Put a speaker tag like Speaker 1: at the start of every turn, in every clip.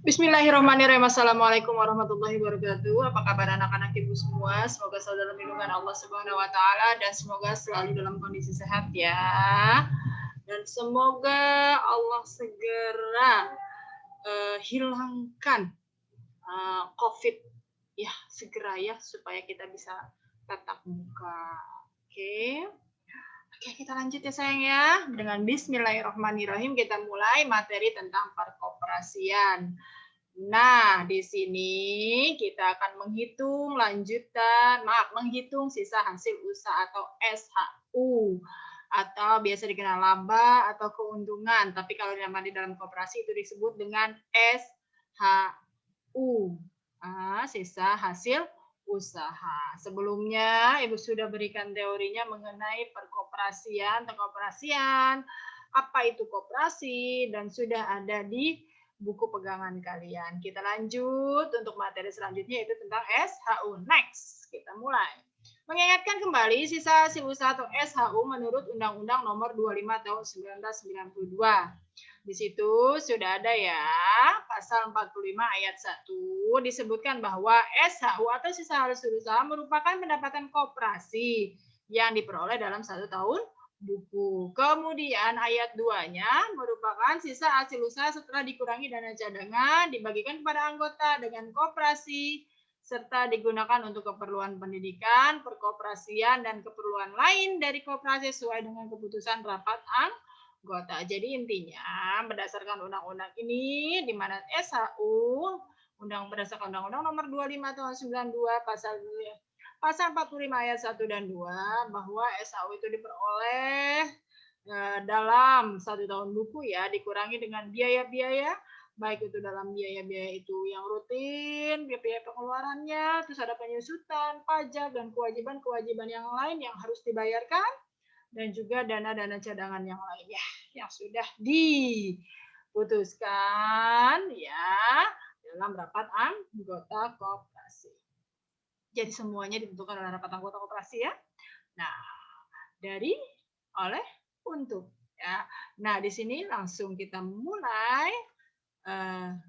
Speaker 1: Bismillahirrahmanirrahim. Assalamualaikum warahmatullahi wabarakatuh. Apa kabar anak-anak ibu semua? Semoga selalu dalam lindungan Allah Subhanahu wa taala dan semoga selalu dalam kondisi sehat ya. Dan semoga Allah segera hilangkan COVID ya, segera ya supaya kita bisa tatap muka. Oke. Oke, kita lanjut ya sayang ya. Dengan bismillahirrahmanirrahim kita mulai materi tentang perkoperasian. Nah, di sini kita akan menghitung sisa hasil usaha atau SHU atau biasa dikenal laba atau keuntungan. Tapi kalau di dalam koperasi itu disebut dengan SHU, sisa hasil usaha. Sebelumnya Ibu sudah berikan teorinya mengenai perkoperasian, apa itu koperasi, dan sudah ada di buku pegangan kalian. Kita lanjut untuk materi selanjutnya yaitu tentang SHU. Next, kita mulai. Mengingatkan kembali sisa hasil usaha atau SHU menurut Undang-Undang Nomor 25 Tahun 1992. Di situ sudah ada ya, pasal 45 ayat 1 disebutkan bahwa SHU atau sisa hasil usaha merupakan pendapatan koperasi yang diperoleh dalam 1 tahun buku. Kemudian ayat 2-nya merupakan sisa hasil usaha setelah dikurangi dana cadangan dibagikan kepada anggota dengan koperasi serta digunakan untuk keperluan pendidikan, perkoperasian, dan keperluan lain dari koperasi sesuai dengan keputusan rapat anggota. Jadi intinya berdasarkan undang-undang ini di mana SHU berdasarkan Undang-Undang Nomor 25 Tahun 92 Pasal 45 ayat 1 dan 2 bahwa SHU itu diperoleh dalam 1 tahun buku ya, dikurangi dengan biaya-biaya, baik itu dalam biaya-biaya itu yang rutin, biaya pengeluarannya, terus ada penyusutan, pajak, dan kewajiban-kewajiban yang lain yang harus dibayarkan, dan juga dana-dana cadangan yang lainnya yang sudah diputuskan ya dalam rapat anggota koperasi. Jadi semuanya ditentukan oleh rapat anggota koperasi ya. Nah, untuk ya. Nah, di sini langsung kita mulai.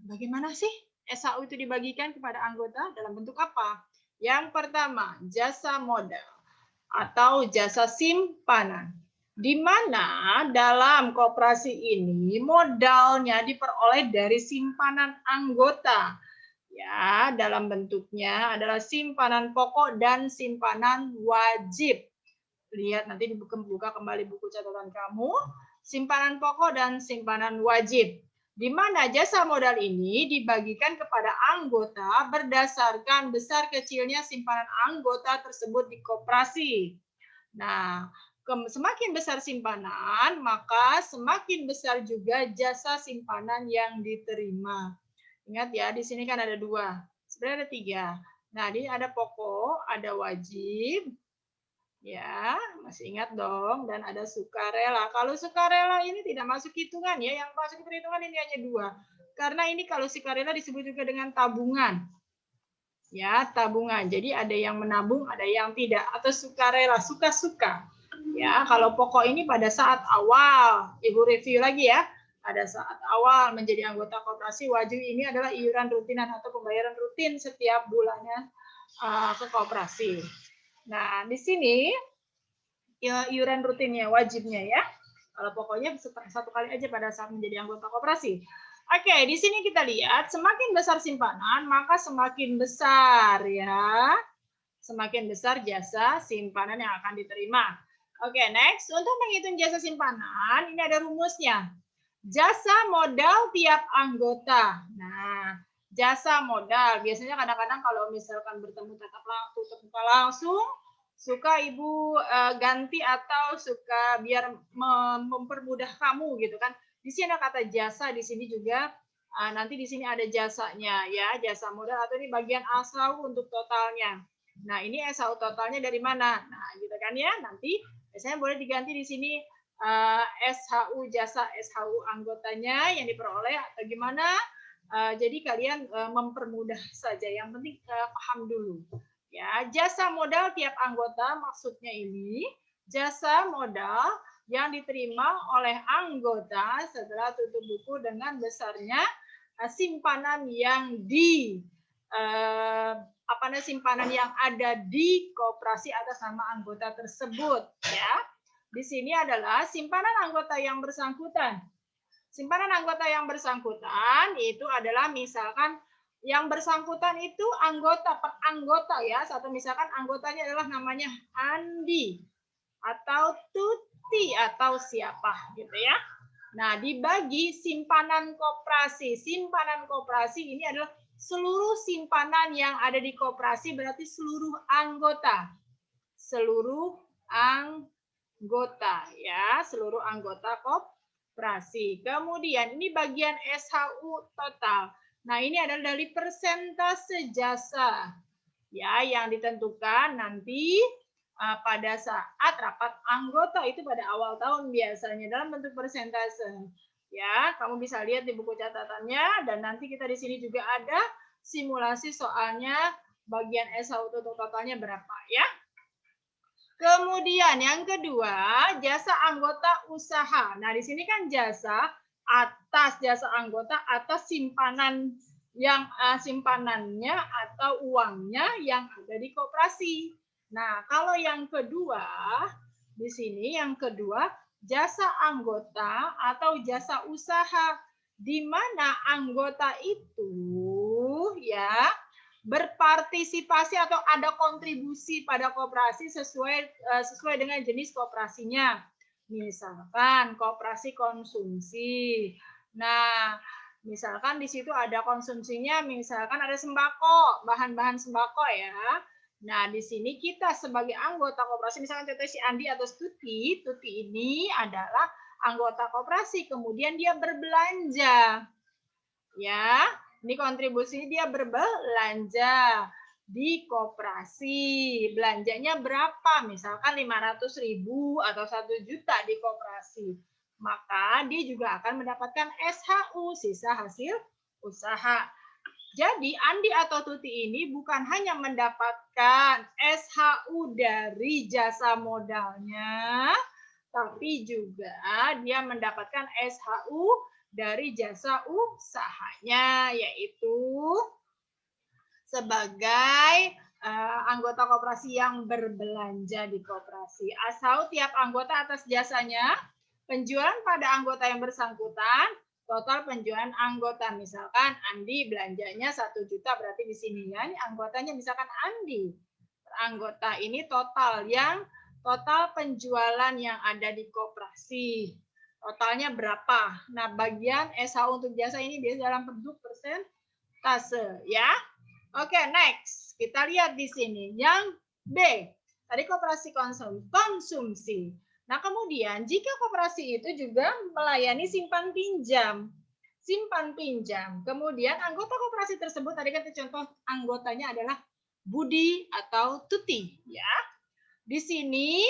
Speaker 1: Bagaimana sih SHU itu dibagikan kepada anggota dalam bentuk apa? Yang pertama, jasa modal atau jasa simpanan. Di mana dalam koperasi ini modalnya diperoleh dari simpanan anggota. Ya, dalam bentuknya adalah simpanan pokok dan simpanan wajib. Lihat nanti dibuka kembali buku catatan kamu, simpanan pokok dan simpanan wajib. Di mana jasa modal ini dibagikan kepada anggota berdasarkan besar kecilnya simpanan anggota tersebut di koperasi. Nah, semakin besar simpanan, maka semakin besar juga jasa simpanan yang diterima. Ingat ya, di sini kan ada 2. Sebenarnya ada 3. Nah, ini ada pokok, ada wajib. Ya, masih ingat dong. Dan ada sukarela. Kalau sukarela ini tidak masuk hitungan ya. Yang masuk perhitungan ini hanya 2. Karena ini kalau sukarela disebut juga dengan tabungan. Ya, tabungan. Jadi ada yang menabung, ada yang tidak. Atau sukarela, suka-suka. Ya, kalau pokok ini pada saat awal, Ibu review lagi ya. Pada saat awal menjadi anggota koperasi, wajib ini adalah iuran rutinan atau pembayaran rutin setiap bulannya ke koperasi. Nah, di sini ya, iuran rutinnya, wajibnya ya. Kalau pokoknya 1 kali aja pada saat menjadi anggota koperasi. Oke, di sini kita lihat semakin besar simpanan, maka semakin besar ya. Semakin besar jasa simpanan yang akan diterima. Oke, next. Untuk menghitung jasa simpanan, ini ada rumusnya. Jasa modal tiap anggota. Nah, jasa modal. Biasanya kadang-kadang kalau misalkan bertemu tatap muka langsung, suka Ibu ganti atau suka biar mempermudah kamu gitu kan. Di sini ada kata jasa, di sini juga nanti di sini ada jasanya ya, jasa modal atau ini bagian asal untuk totalnya. Nah, ini SHU totalnya dari mana? Nah, gitu kan ya. Nanti biasanya boleh diganti di sini SHU jasa SHU anggotanya yang diperoleh atau gimana. Jadi kalian mempermudah saja. Yang penting paham dulu. Ya, jasa modal tiap anggota maksudnya ini jasa modal yang diterima oleh anggota setelah tutup buku dengan besarnya simpanan yang simpanan yang ada di koperasi atas nama anggota tersebut, ya. Di sini adalah simpanan anggota yang bersangkutan. Simpanan anggota yang bersangkutan itu adalah misalkan yang bersangkutan itu anggota per anggota, ya. Satu misalkan anggotanya adalah namanya Andi atau Tuti atau siapa gitu ya. Nah, dibagi simpanan koperasi. Simpanan koperasi ini adalah seluruh simpanan yang ada di koperasi, berarti seluruh anggota. Seluruh anggota, ya, seluruh anggota koperasi. Kemudian ini bagian SHU total. Nah, ini adalah dari persentase jasa, ya, yang ditentukan nanti pada saat rapat anggota itu pada awal tahun biasanya dalam bentuk persentase. Ya, kamu bisa lihat di buku catatannya, dan nanti kita di sini juga ada simulasi soalnya bagian SHU totalnya berapa, ya. Kemudian yang kedua, jasa anggota usaha. Nah, di sini kan jasa atas jasa anggota atas simpanan yang simpanannya atau uangnya yang ada di koperasi. Nah, kalau yang kedua, di sini yang kedua, jasa anggota atau jasa usaha, di mana anggota itu ya berpartisipasi atau ada kontribusi pada koperasi sesuai dengan jenis koperasinya. Misalkan koperasi konsumsi. Nah, misalkan di situ ada konsumsinya, misalkan ada sembako, bahan-bahan sembako ya. Nah, di sini kita sebagai anggota koperasi, misalkan contohnya si Andi atau Tuti ini adalah anggota koperasi, kemudian dia berbelanja. Ya, ini kontribusi dia berbelanja di koperasi. Belanjanya berapa? Misalkan 500.000 atau 1 juta di koperasi. Maka dia juga akan mendapatkan SHU, sisa hasil usaha. Jadi Andi atau Tuti ini bukan hanya mendapatkan SHU dari jasa modalnya, tapi juga dia mendapatkan SHU dari jasa usahanya, yaitu sebagai anggota koperasi yang berbelanja di koperasi. Asal tiap anggota atas jasanya, penjualan pada anggota yang bersangkutan, total penjualan anggota. Misalkan Andi belanjanya 1 juta, berarti di sini ya, ini anggotanya misalkan Andi. Anggota ini total penjualan yang ada di koperasi. Totalnya berapa? Nah, bagian SHU untuk jasa ini biasa dalam bentuk persentase, ya. Oke, next. Kita lihat di sini. Yang B. Tadi koperasi konsumsi. Nah, kemudian jika koperasi itu juga melayani simpan pinjam. Kemudian anggota koperasi tersebut, tadi kan contoh anggotanya adalah Budi atau Tuti, ya. Di sini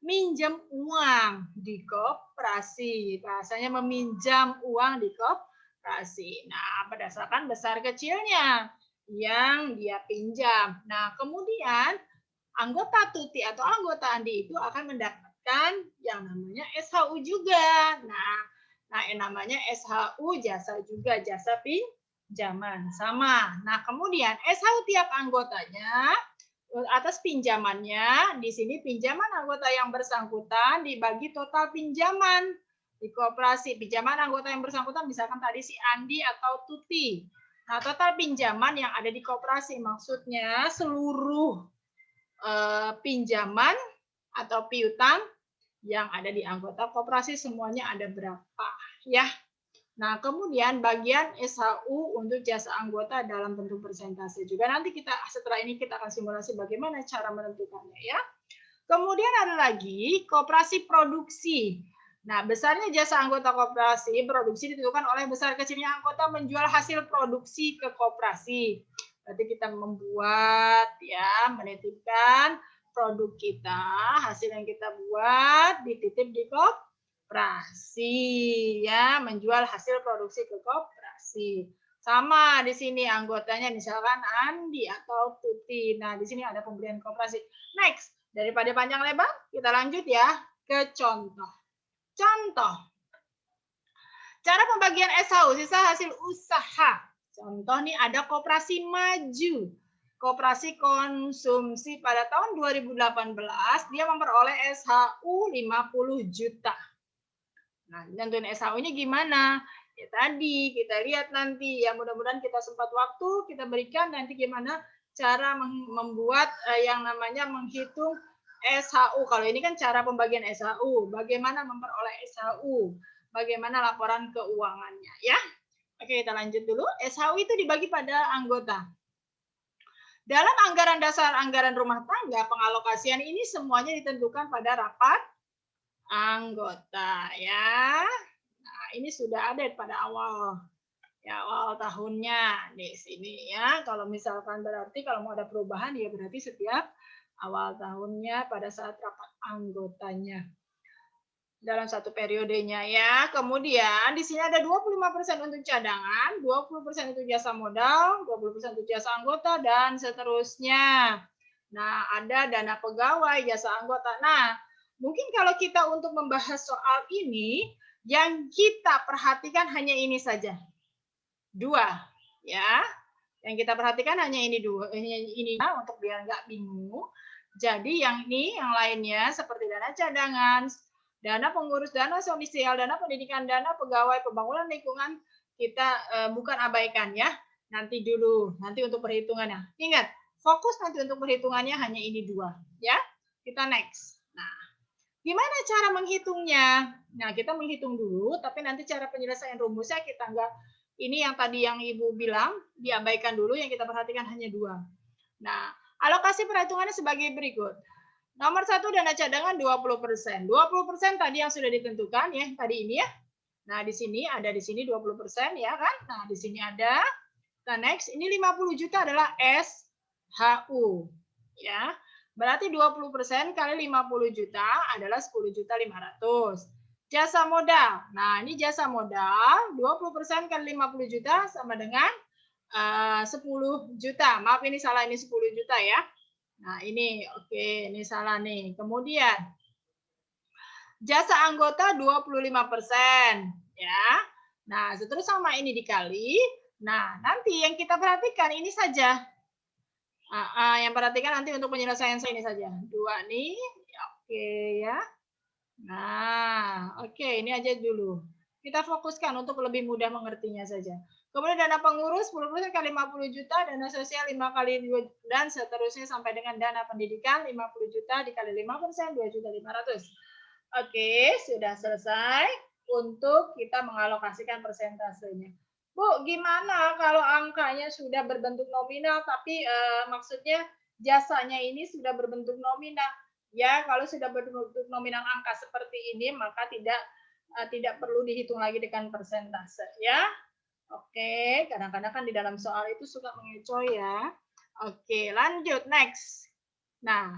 Speaker 1: minjam uang di koperasi. Bahasanya meminjam uang di koperasi. Nah, berdasarkan besar kecilnya yang dia pinjam. Nah, kemudian anggota Tuti atau anggota Andi itu akan mendapatkan yang namanya SHU juga. Nah, yang namanya SHU jasa juga, jasa pinjaman. Sama. Nah, kemudian SHU tiap anggotanya atas pinjamannya, di sini pinjaman anggota yang bersangkutan dibagi total pinjaman di koperasi. Pinjaman anggota yang bersangkutan misalkan tadi si Andi atau Tuti. Nah, total pinjaman yang ada di koperasi maksudnya seluruh pinjaman atau piutang yang ada di anggota koperasi semuanya ada berapa, ya. Nah, kemudian bagian SHU untuk jasa anggota dalam bentuk persentase juga. Nanti kita setelah ini kita akan simulasi bagaimana cara menentukannya, ya. Kemudian ada lagi koperasi produksi. Nah, besarnya jasa anggota koperasi produksi ditentukan oleh besar kecilnya anggota menjual hasil produksi ke koperasi. Berarti kita membuat, ya, menitipkan produk kita, hasil yang kita buat dititip di koperasi, ya, menjual hasil produksi ke koperasi. Sama di sini anggotanya misalkan Andi atau Tuti. Nah, di sini ada pembelian koperasi. Next, daripada panjang lebar, kita lanjut ya ke contoh. Contoh. Cara pembagian SHU, sisa hasil usaha. Contoh nih ada Koperasi Maju. Koperasi konsumsi pada tahun 2018 dia memperoleh SHU 50 juta. Nah, nentuin SHU-nya gimana? Ya tadi kita lihat nanti ya, mudah-mudahan kita sempat waktu kita berikan nanti gimana cara membuat yang namanya menghitung SHU. Kalau ini kan cara pembagian SHU, bagaimana memperoleh SHU, bagaimana laporan keuangannya ya. Oke, kita lanjut dulu. SHU itu dibagi pada anggota. Dalam anggaran dasar anggaran rumah tangga, pengalokasian ini semuanya ditentukan pada rapat anggota ya. Nah, ini sudah ada pada awal ya, awal tahunnya di sini ya. Kalau misalkan berarti kalau mau ada perubahan ya berarti setiap awal tahunnya pada saat rapat anggotanya dalam satu periodenya ya. Kemudian di sini ada 25% untuk cadangan, 20% untuk jasa modal, 20% untuk jasa anggota dan seterusnya. Nah, ada dana pegawai, jasa anggota. Nah, mungkin kalau kita untuk membahas soal ini, yang kita perhatikan hanya ini saja. Dua, ya. Yang kita perhatikan hanya ini dua, ini untuk biar nggak bingung. Jadi yang ini, yang lainnya seperti dana cadangan, dana pengurus, dana sosial, dana pendidikan, dana pegawai, pembangunan lingkungan, kita bukan abaikan ya. Nanti dulu, nanti untuk perhitungannya. Ingat, fokus nanti untuk perhitungannya hanya ini dua. Ya, kita next. Nah, gimana cara menghitungnya? Nah, kita menghitung dulu, tapi nanti cara penyelesaian rumusnya kita nggak, ini yang tadi yang Ibu bilang, diabaikan dulu, yang kita perhatikan hanya dua. Nah, alokasi perhitungannya sebagai berikut. Nomor 1 dana cadangan 20%. 20% tadi yang sudah ditentukan ya, tadi ini ya. Nah, di sini ada di sini 20% ya kan? Nah, di sini ada. Nah, next ini 50 juta adalah SHU ya. Berarti 20% kali 50 juta adalah 10 juta 500. Jasa modal. Nah, ini jasa modal 20% kali 50 juta sama dengan 10 juta. Maaf ini salah, ini 10 juta ya. Nah, ini oke, ini salah nih. Kemudian jasa anggota 25% ya. Nah, seterusnya sama ini dikali. Nah, nanti yang kita perhatikan ini saja. Yang perhatikan nanti untuk penyelesaian ini saja. Dua nih. Oke ya. Nah, oke, ini aja dulu. Kita fokuskan untuk lebih mudah mengertinya saja. Kemudian dana pengurus 10% kali 50 juta, dana sosial 5 kali 2, dan seterusnya sampai dengan dana pendidikan 50 juta dikali 5%, 2.500.000. Oke, sudah selesai untuk kita mengalokasikan persentasenya. Bu, gimana kalau angkanya sudah berbentuk nominal, tapi maksudnya jasanya ini sudah berbentuk nominal? Ya, kalau sudah berbentuk nominal angka seperti ini, maka tidak perlu dihitung lagi dengan persentase ya. Oke, kadang-kadang kan di dalam soal itu suka mengecoh ya. Oke, lanjut next. Nah,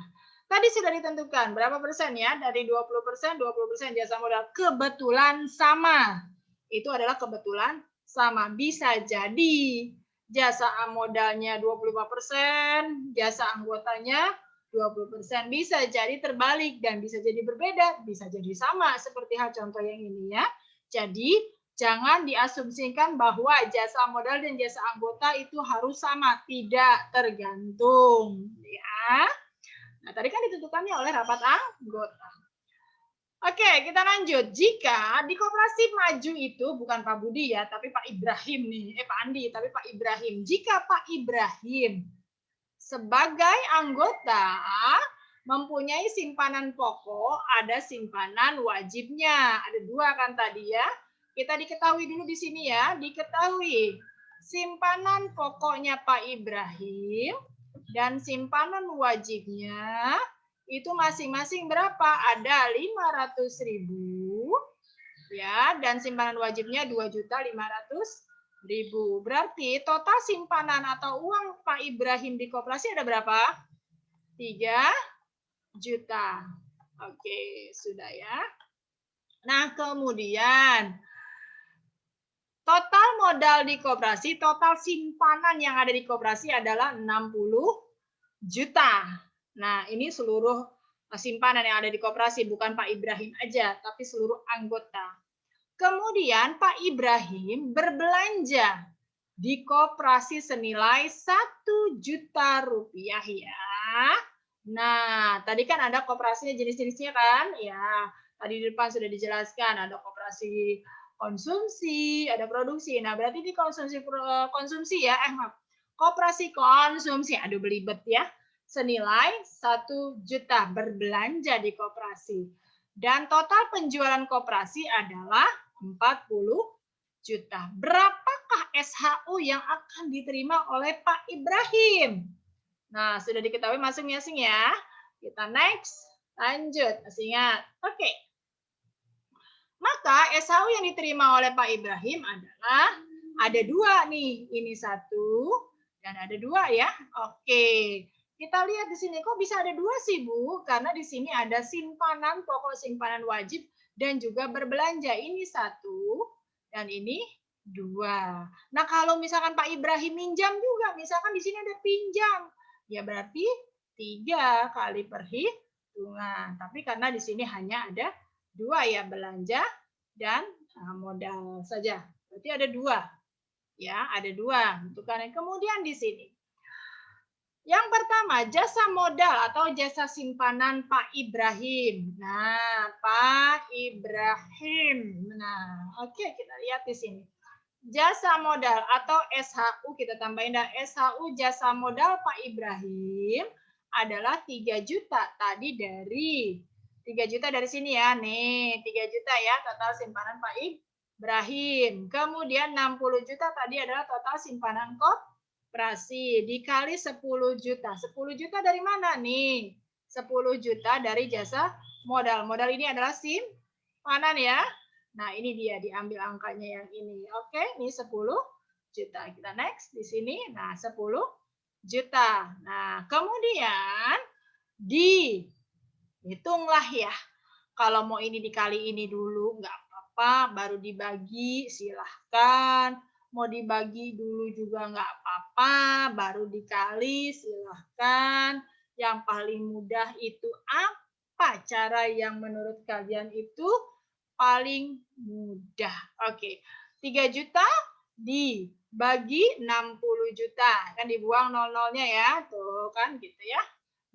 Speaker 1: tadi sudah ditentukan berapa persen ya? Dari 20%, 20% jasa modal. Kebetulan sama. Itu adalah kebetulan sama. Bisa jadi jasa modalnya 25%, jasa anggotanya 20%. Bisa jadi terbalik dan bisa jadi berbeda, bisa jadi sama seperti hal contoh yang ini ya. Jadi jangan diasumsikan bahwa jasa modal dan jasa anggota itu harus sama, tidak tergantung ya. Nah, tadi kan ditentukannya oleh rapat anggota. Oke, kita lanjut. Jika di Koperasi Maju itu bukan Pak Budi ya, tapi Pak Ibrahim nih, Pak Andi, tapi Pak Ibrahim. Jika Pak Ibrahim sebagai anggota mempunyai simpanan pokok, ada simpanan wajibnya. Ada dua kan tadi ya. Kita diketahui dulu di sini ya, diketahui simpanan pokoknya Pak Ibrahim dan simpanan wajibnya itu masing-masing berapa? Ada 500.000 ya, dan simpanan wajibnya 2.500.000. Berarti total simpanan atau uang Pak Ibrahim di koperasi ada berapa? 3 juta. Oke, sudah ya. Nah, kemudian total modal di koperasi, total simpanan yang ada di koperasi adalah 60 juta. Nah, ini seluruh simpanan yang ada di koperasi, bukan Pak Ibrahim aja, tapi seluruh anggota. Kemudian Pak Ibrahim berbelanja di koperasi senilai 1 juta rupiah ya. Nah, tadi kan ada koperasinya jenis-jenisnya kan? Ya, tadi di depan sudah dijelaskan ada koperasi konsumsi, ada produksi. Nah, berarti di konsumsi ya, maaf. Koperasi konsumsi, aduh belibet ya. Senilai 1 juta berbelanja di koperasi. Dan total penjualan koperasi adalah 40 juta. Berapakah SHU yang akan diterima oleh Pak Ibrahim? Nah, sudah diketahui masing-masing ya. Kita next, lanjut. Masih ingat? Oke. Maka SHU yang diterima oleh Pak Ibrahim adalah ada dua nih. Ini satu dan ada dua ya. Oke. Kita lihat di sini kok bisa ada dua sih Bu? Karena di sini ada simpanan, pokok simpanan wajib dan juga berbelanja. Ini satu dan ini dua. Nah kalau misalkan Pak Ibrahim minjam juga, misalkan di sini ada pinjam, ya berarti 3 kali perhitungan. Tapi karena di sini hanya ada dua ya, belanja dan modal saja. Berarti ada dua. Ya, ada dua. Kemudian di sini yang pertama, jasa modal atau jasa simpanan Pak Ibrahim. Nah, Pak Ibrahim. Nah, oke, kita lihat di sini. Jasa modal atau SHU, kita tambahin dah SHU jasa modal Pak Ibrahim adalah 3 juta. Tadi dari 3 juta dari sini ya. Nih, 3 juta ya total simpanan Pak Ibrahim. Kemudian 60 juta tadi adalah total simpanan koperasi dikali 10 juta. 10 juta dari mana nih? 10 juta dari jasa modal. Modal ini adalah simpanan ya. Nah, ini dia diambil angkanya yang ini. Oke, ini 10 juta. Kita next di sini. Nah, 10 juta. Nah, kemudian dihitunglah ya. Kalau mau ini dikali ini dulu, nggak apa-apa. Baru dibagi, silahkan. Mau dibagi dulu juga nggak apa-apa. Baru dikali, silahkan. Yang paling mudah itu apa? Cara yang menurut kalian itu paling mudah. Oke. 3 juta dibagi 60 juta. Kan dibuang nol-nolnya ya. Tuh kan gitu ya.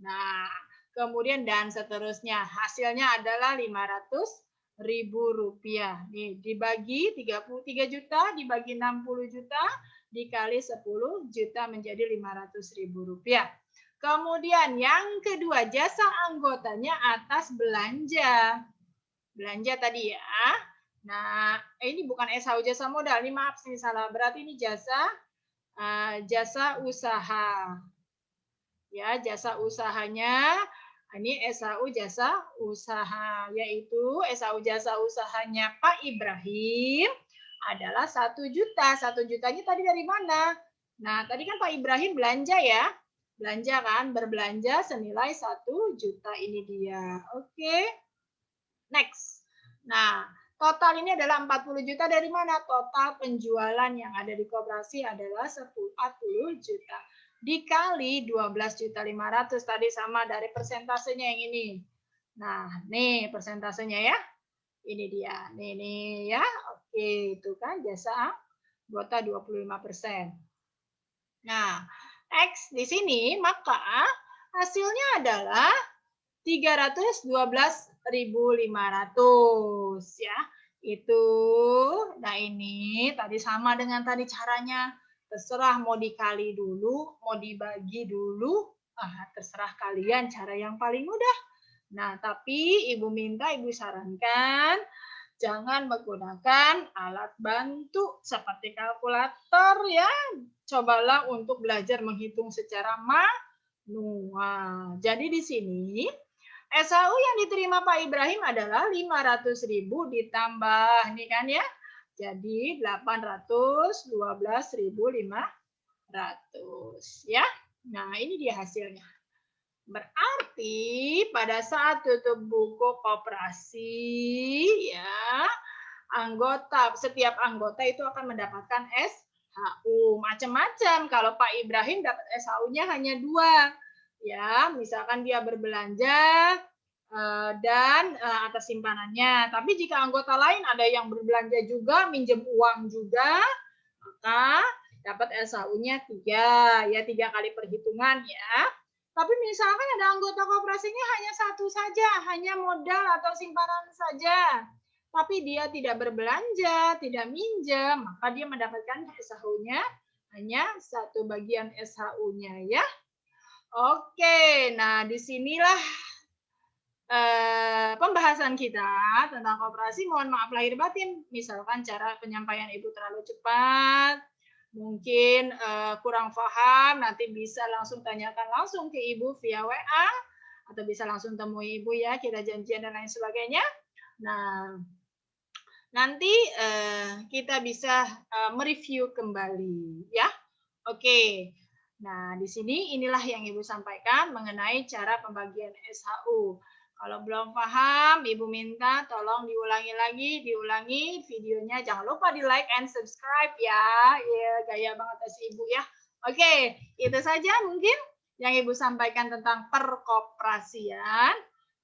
Speaker 1: Nah, kemudian dan seterusnya. Hasilnya adalah 500.000 rupiah. Nih, dibagi 33 juta, dibagi 60 juta, dikali 10 juta menjadi 500.000 rupiah. Kemudian yang kedua, jasa anggotanya atas belanja. Belanja tadi ya. Nah, ini bukan SHU jasa modal. Ini maaf, ini salah. Berarti ini jasa usaha. Ya, jasa usahanya. Ini SHU jasa usaha. Yaitu SHU jasa usahanya Pak Ibrahim adalah 1 juta. 1 jutanya tadi dari mana? Nah, tadi kan Pak Ibrahim belanja ya. Belanja kan, berbelanja senilai 1 juta ini dia. Oke. Next. Nah, total ini adalah 40 juta dari mana? Total penjualan yang ada di koperasi adalah 40 juta. Dikali 12 juta 500 tadi sama dari persentasenya yang ini. Nah, nih persentasenya ya. Ini dia. Nih ya. Oke, itu kan jasa anggota 25%. Nah, X di sini maka hasilnya adalah 312.500 ya. Itu. Nah, ini tadi sama dengan tadi caranya. Terserah mau dikali dulu, mau dibagi dulu, terserah kalian cara yang paling mudah. Nah, tapi Ibu sarankan jangan menggunakan alat bantu seperti kalkulator ya. Cobalah untuk belajar menghitung secara manual. Jadi di sini SHU yang diterima Pak Ibrahim adalah 500.000 ditambah nih kan ya. Jadi 812.500 ya. Nah, ini dia hasilnya. Berarti pada saat tutup buku koperasi ya, setiap anggota itu akan mendapatkan SHU macam-macam. Kalau Pak Ibrahim dapat SHU-nya hanya 2. Ya, misalkan dia berbelanja dan atas simpanannya. Tapi jika anggota lain ada yang berbelanja juga, minjem uang juga, maka dapat SHU-nya 3, ya 3 kali perhitungan ya. Tapi misalkan ada anggota koperasinya hanya satu saja, hanya modal atau simpanan saja. Tapi dia tidak berbelanja, tidak minjem, maka dia mendapatkan SHU-nya hanya 1 bagian SHU-nya ya. Oke, nah disinilah pembahasan kita tentang koperasi. Mohon maaf lahir batin, misalkan cara penyampaian Ibu terlalu cepat, mungkin kurang paham, nanti bisa langsung tanyakan langsung ke Ibu via WA, atau bisa langsung temui Ibu ya, kita janjian dan lain sebagainya. Nah, nanti kita bisa mereview kembali ya. Oke. Nah, di sini inilah yang Ibu sampaikan mengenai cara pembagian SHU. Kalau belum paham, Ibu minta tolong diulangi videonya. Jangan lupa di-like and subscribe ya. Ya, gaya banget si Ibu ya. Oke, itu saja mungkin yang Ibu sampaikan tentang perkoperasian.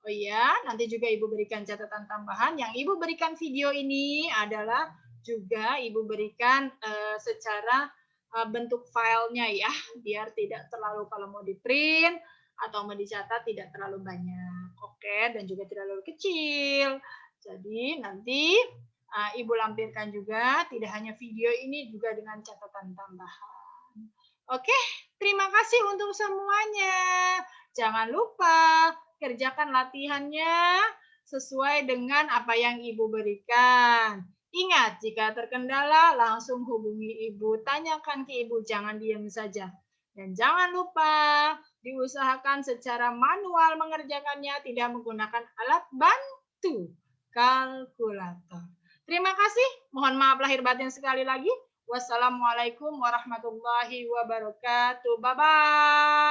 Speaker 1: Oh iya, nanti juga Ibu berikan catatan tambahan. Yang Ibu berikan video ini adalah juga Ibu berikan secara bentuk filenya ya, biar tidak terlalu kalau mau di print atau mau dicatat tidak terlalu banyak. Oke, dan juga tidak terlalu kecil. Jadi nanti Ibu lampirkan juga tidak hanya video ini juga dengan catatan tambahan. Oke, terima kasih untuk semuanya. Jangan lupa kerjakan latihannya sesuai dengan apa yang Ibu berikan. Ingat, jika terkendala langsung hubungi Ibu, tanyakan ke Ibu, jangan diam saja. Dan jangan lupa diusahakan secara manual mengerjakannya, tidak menggunakan alat bantu kalkulator. Terima kasih, mohon maaf lahir batin sekali lagi. Wassalamualaikum warahmatullahi wabarakatuh. Bye-bye.